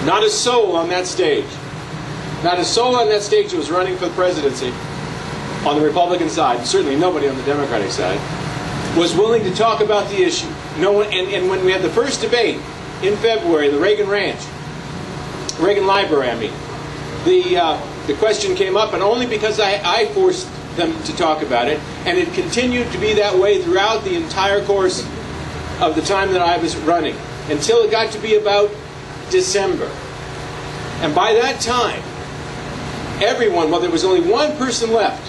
Not a soul on that stage. Not a soul on that stage who was running for the presidency on the Republican side, and certainly nobody on the Democratic side, was willing to talk about the issue. No one, and when we had the first debate in February, the Reagan Ranch, Reagan Library, I mean, the question came up, and only because I forced them to talk about it, and it continued to be that way throughout the entire course of the time that I was running, until it got to be about December. And by that time, everyone, well, there was only one person left.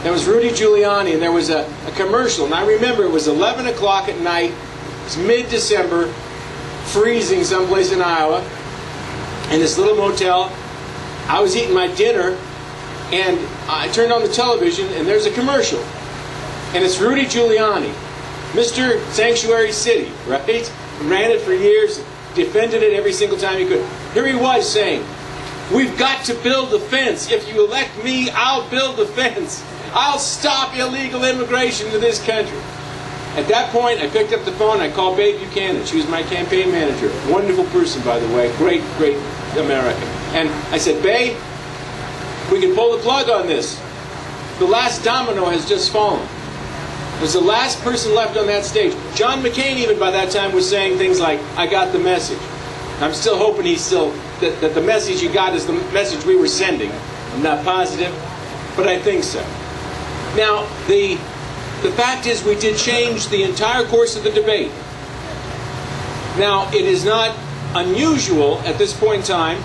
That was Rudy Giuliani, and there was a commercial. And I remember it was 11 o'clock at night. It was mid-December, freezing someplace in Iowa, in this little motel. I was eating my dinner, and I turned on the television, and there's a commercial. And it's Rudy Giuliani, Mr. Sanctuary City, right? Ran it for years, defended it every single time he could. Here he was saying, "We've got to build the fence. If you elect me, I'll build the fence. I'll stop illegal immigration to this country." At that point, I picked up the phone. I called Babe Buchanan. She was my campaign manager. Wonderful person, by the way. Great, great American. And I said, "Babe, we can pull the plug on this. The last domino has just fallen." There's the last person left on that stage. John McCain, even by that time, was saying things like, "I got the message." I'm still hoping that the message he got is the message we were sending. I'm not positive, but I think so. Now, the fact is we did change the entire course of the debate. Now, it is not unusual at this point in time,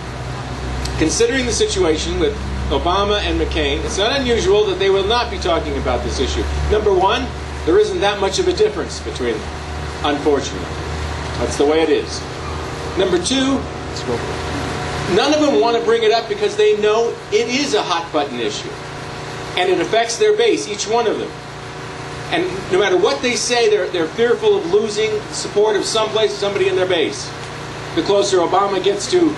considering the situation with Obama and McCain, it's not unusual that they will not be talking about this issue. Number one, there isn't that much of a difference between them, unfortunately. That's the way it is. Number two, none of them want to bring it up because they know it is a hot-button issue. And it affects their base, each one of them. And no matter what they say, they're fearful of losing support of somebody in their base. The closer Obama gets to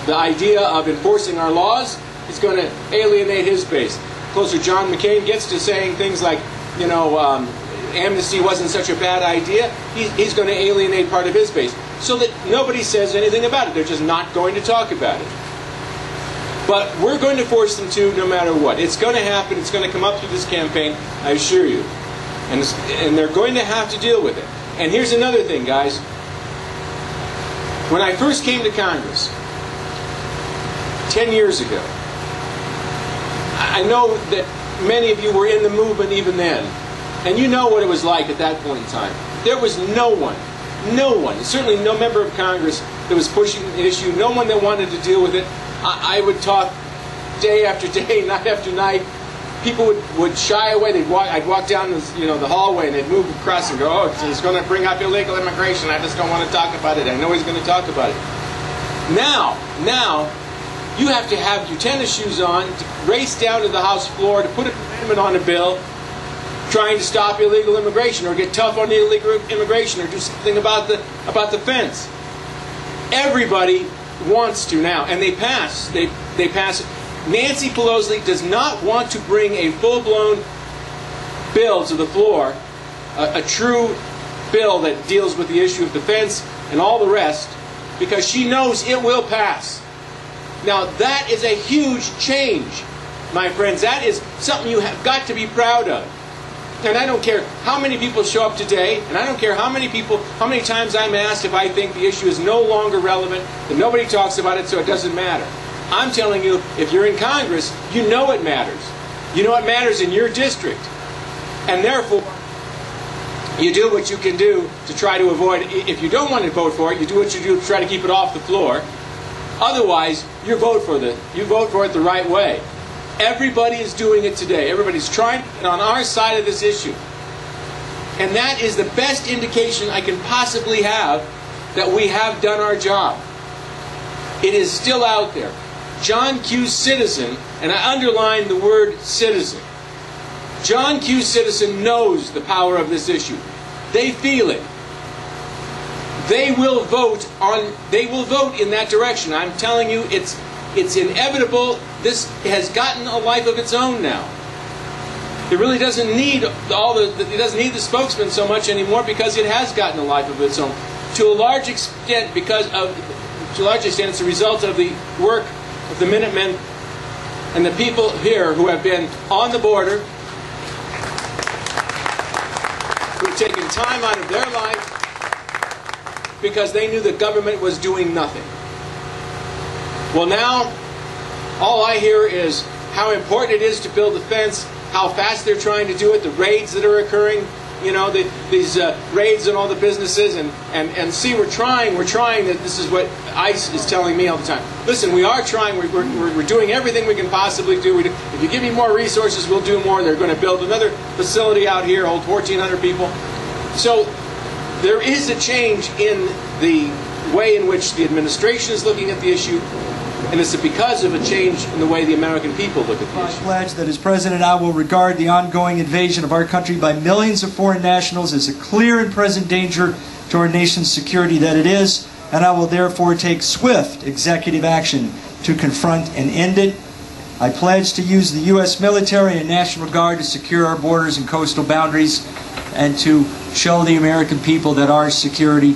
the idea of enforcing our laws, he's going to alienate his base. The closer John McCain gets to saying things like, you know, amnesty wasn't such a bad idea, he's going to alienate part of his base. So that nobody says anything about it. They're just not going to talk about it. But we're going to force them to no matter what. It's going to happen. It's going to come up through this campaign, I assure you. And they're going to have to deal with it. And here's another thing, guys. When I first came to Congress, 10 years ago, I know that many of you were in the movement even then. And you know what it was like at that point in time. There was no one, certainly no member of Congress that was pushing the issue, no one that wanted to deal with it. I would talk day after day, night after night. People would shy away. I'd walk down the hallway, and they'd move across and go, "Oh, he's going to bring up illegal immigration. I just don't want to talk about it. I know he's going to talk about it." Now, you have to have your tennis shoes on to race down to the House floor to put an amendment on a bill trying to stop illegal immigration, or get tough on the illegal immigration, or do something about the fence. Everybody wants to now, and they pass. They pass it. Nancy Pelosi does not want to bring a full-blown bill to the floor, a true bill that deals with the issue of defense and all the rest, because she knows it will pass. Now, that is a huge change, my friends. That is something you have got to be proud of. And I don't care how many people show up today, and I don't care how many times I'm asked if I think the issue is no longer relevant, that nobody talks about it, so it doesn't matter. I'm telling you, if you're in Congress, you know it matters. You know it matters in your district. And therefore, you do what you can do to try to avoid it. If you don't want to vote for it, you do what you do to try to keep it off the floor. Otherwise, you vote for it the right way. Everybody is doing it today. Everybody's trying to get on our side of this issue. And that is the best indication I can possibly have that we have done our job. It is still out there. John Q. Citizen, and I underline the word citizen. John Q. Citizen knows the power of this issue. They feel it. They will vote in that direction. I'm telling you, it's inevitable. This has gotten a life of its own now. It really doesn't need it doesn't need the spokesman so much anymore, because it has gotten a life of its own. To a large extent because of to a large extent, it's a result of the work of the Minutemen and the people here who have been on the border, who have taken time out of their life because they knew the government was doing nothing. Well, now, all I hear is how important it is to build a fence, how fast they're trying to do it, the raids that are occurring, you know, these raids on all the businesses, and see, we're trying, that this is what ICE is telling me all the time. Listen, we are trying, we're doing everything we can possibly do. If you give me more resources, we'll do more. They're going to build another facility out here, hold 1,400 people. So there is a change in the way in which the administration is looking at the issue, and it's because of a change in the way the American people look at the issue. I pledge that as President I will regard the ongoing invasion of our country by millions of foreign nationals as a clear and present danger to our nation's security that it is, and I will therefore take swift executive action to confront and end it. I pledge to use the U.S. military and National Guard to secure our borders and coastal boundaries and to show the American people that our security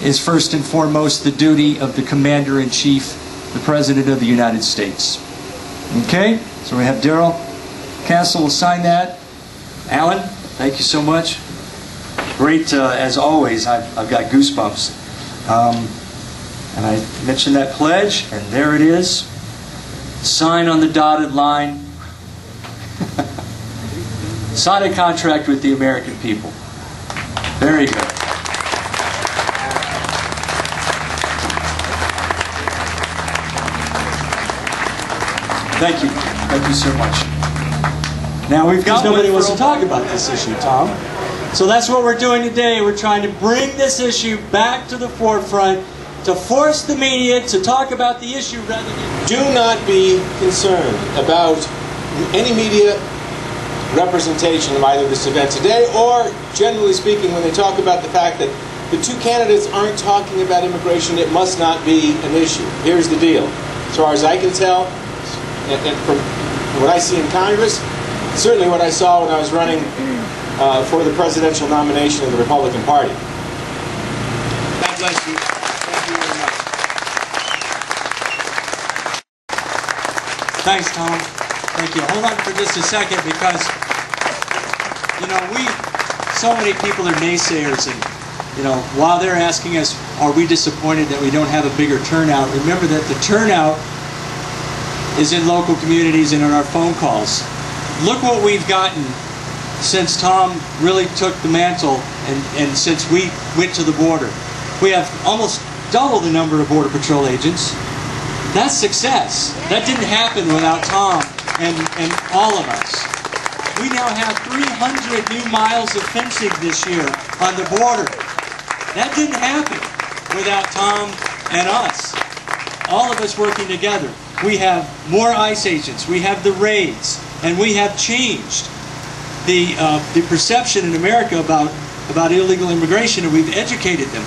is first and foremost the duty of the Commander-in-Chief, the President of the United States. Okay, so we have Darrell Castle will sign that. Alan, thank you so much. Great, as always. I've got goosebumps. And I mentioned that pledge, and there it is. Sign on the dotted line. Sign a contract with the American people. Very good. Thank you. Thank you so much. Now we've got nobody wants to talk about this issue, Tom. So that's what we're doing today. We're trying to bring this issue back to the forefront, to force the media to talk about the issue rather than... Do not be concerned about any media representation of either this event today or, generally speaking, when they talk about the fact that the two candidates aren't talking about immigration, it must not be an issue. Here's the deal. As far as I can tell, and from what I see in Congress, certainly what I saw when I was running for the presidential nomination of the Republican Party. God bless you. Thank you very much. Thanks, Tom. Thank you. Hold on for just a second because, you know, so many people are naysayers, and, you know, while they're asking us, are we disappointed that we don't have a bigger turnout, remember that the turnout is in local communities and in our phone calls. Look what we've gotten since Tom really took the mantle and since we went to the border. We have almost double the number of Border Patrol agents. That's success. That didn't happen without Tom and all of us. We now have 300 new miles of fencing this year on the border. That didn't happen without Tom and us. All of us working together. We have more ICE agents, we have the raids, and we have changed the perception in America about illegal immigration, and we've educated them.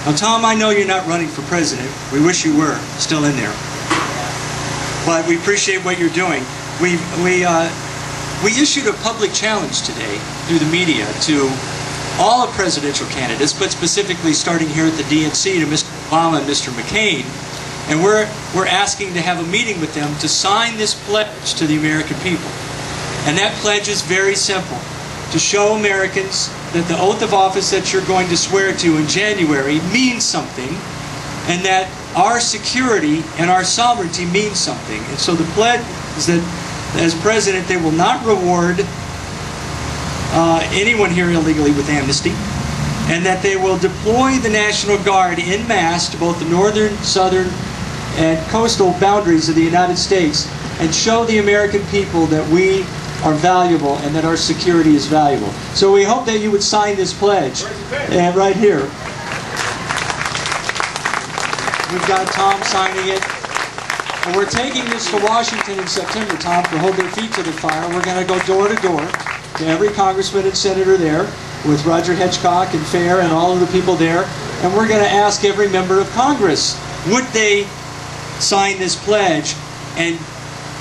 Now, Tom, I know you're not running for president. We wish you were still in there. But we appreciate what you're doing. We issued a public challenge today through the media to all of presidential candidates, but specifically starting here at the DNC to Mr. Obama and Mr. McCain. And we're asking to have a meeting with them to sign this pledge to the American people. And that pledge is very simple. To show Americans that the oath of office that you're going to swear to in January means something, and that our security and our sovereignty means something. And so the pledge is that as president, they will not reward anyone here illegally with amnesty, and that they will deploy the National Guard en masse to both the northern, southern, and coastal boundaries of the United States and show the American people that we are valuable and that our security is valuable. So we hope that you would sign this pledge. And right here. We've got Tom signing it. And we're taking this to Washington in September, Tom, to hold their feet to the fire. We're going to go door to door to every congressman and senator there with Roger Hitchcock and Fair and all of the people there. And we're going to ask every member of Congress, would they sign this pledge and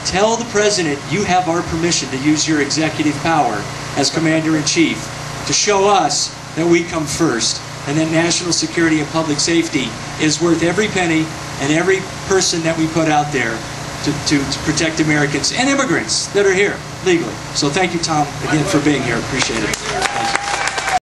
tell the President you have our permission to use your executive power as Commander-in-Chief to show us that we come first and that national security and public safety is worth every penny and every person that we put out there to protect Americans and immigrants that are here legally. So thank you, Tom, again for being here. Appreciate it.